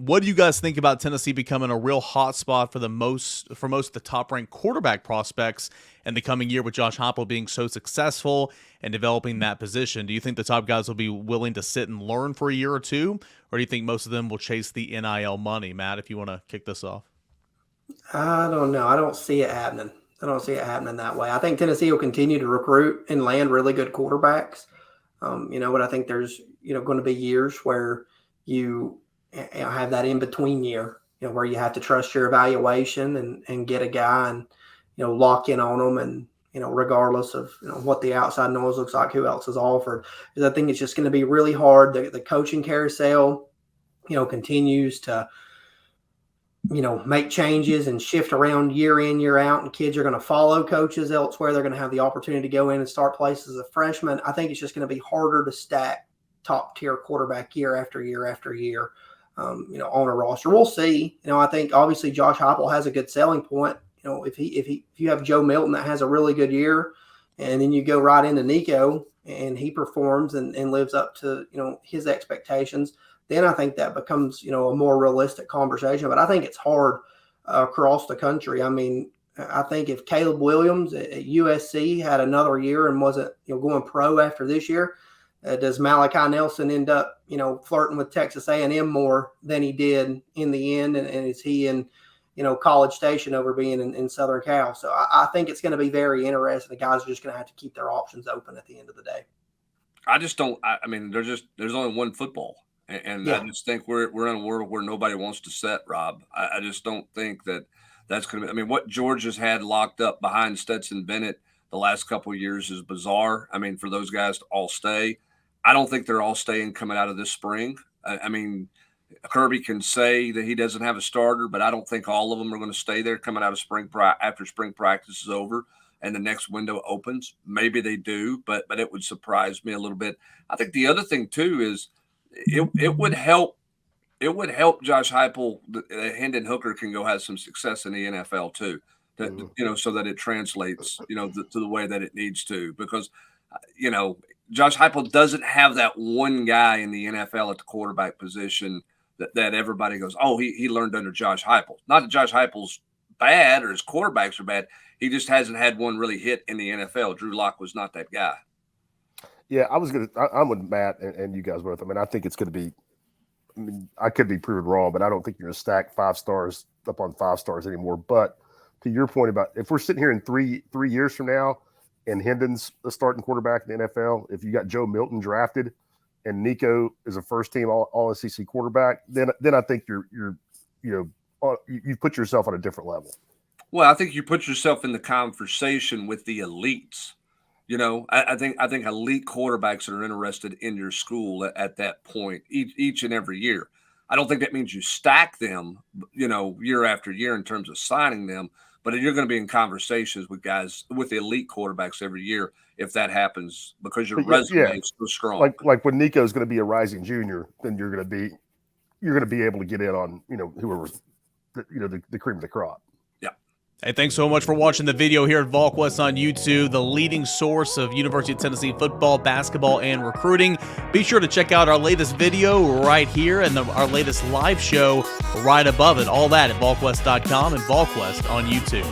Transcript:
What do you guys think about Tennessee becoming a real hot spot for most of the top-ranked quarterback prospects in the coming year with Josh Heupel being so successful and developing that position? Do you think the top guys will be willing to sit and learn for a year or two, or do you think most of them will chase the NIL money? Matt, if you want to kick this off. I don't know. I don't see it happening. I don't see it happening that way. I think Tennessee will continue to recruit and land really good quarterbacks. But I think there's, going to be years where you have that in between year, where you have to trust your evaluation and get a guy and, lock in on them. And, regardless of, what the outside noise looks like, who else is offered, because I think it's just going to be really hard. The coaching carousel, continues to, make changes and shift around year in, year out, and kids are going to follow coaches elsewhere. They're going to have the opportunity to go in and start places as a freshman. I think it's just going to be harder to stack top tier quarterback year after year after year, on a roster. We'll see. I think obviously Josh Heupel has a good selling point. If you have Joe Milton that has a really good year, and then you go right into Nico and he performs and lives up to, his expectations, then I think that becomes, a more realistic conversation. But I think it's hard across the country. I mean, I think if Caleb Williams at USC had another year and wasn't, going pro after this year, does Malachi Nelson end up, flirting with Texas A&M more than he did in the end? And is he in, College Station over being in Southern Cal? So I think it's going to be very interesting. The guys are just going to have to keep their options open at the end of the day. I just don't. I mean, there's only one football. And yeah. I just think we're in a world where nobody wants to set, Rob. I just don't think that's going to be – I mean, what Georgia's had locked up behind Stetson Bennett the last couple of years is bizarre. I mean, for those guys to all stay, I don't think they're all staying coming out of this spring. I mean, Kirby can say that he doesn't have a starter, but I don't think all of them are going to stay there coming out of after spring practice is over and the next window opens. Maybe they do, but it would surprise me a little bit. I think the other thing, too, is – It would help Josh Heupel that Hendon Hooker can go have some success in the NFL too, so that it translates, to the way that it needs to, because, Josh Heupel doesn't have that one guy in the NFL at the quarterback position that everybody goes, oh, he learned under Josh Heupel. Not that Josh Heupel's bad or his quarterbacks are bad. He just hasn't had one really hit in the NFL. Drew Lock was not that guy. Yeah, I'm with Matt and you guys both. I mean, I think it's going to be – I mean, I could be proven wrong, but I don't think you're going to stack 5 stars up on 5 stars anymore. But to your point about if we're sitting here in three years from now and Hendon's the starting quarterback in the NFL, if you got Joe Milton drafted and Nico is a first-team all-SEC quarterback, then I think you put yourself on a different level. Well, I think you put yourself in the conversation with the elites. I think elite quarterbacks are interested in your school at that point each and every year. I don't think that means you stack them, year after year in terms of signing them, but you're going to be in conversations with guys with the elite quarterbacks every year if that happens because your resume is so strong. Like when Nico's going to be a rising junior, then you're going to be able to get in on whoever's the cream of the crop. Hey, thanks so much for watching the video here at Volquest on YouTube, the leading source of University of Tennessee football, basketball, and recruiting. Be sure to check out our latest video right here and our latest live show right above it. All that at Volquest.com and Volquest on YouTube.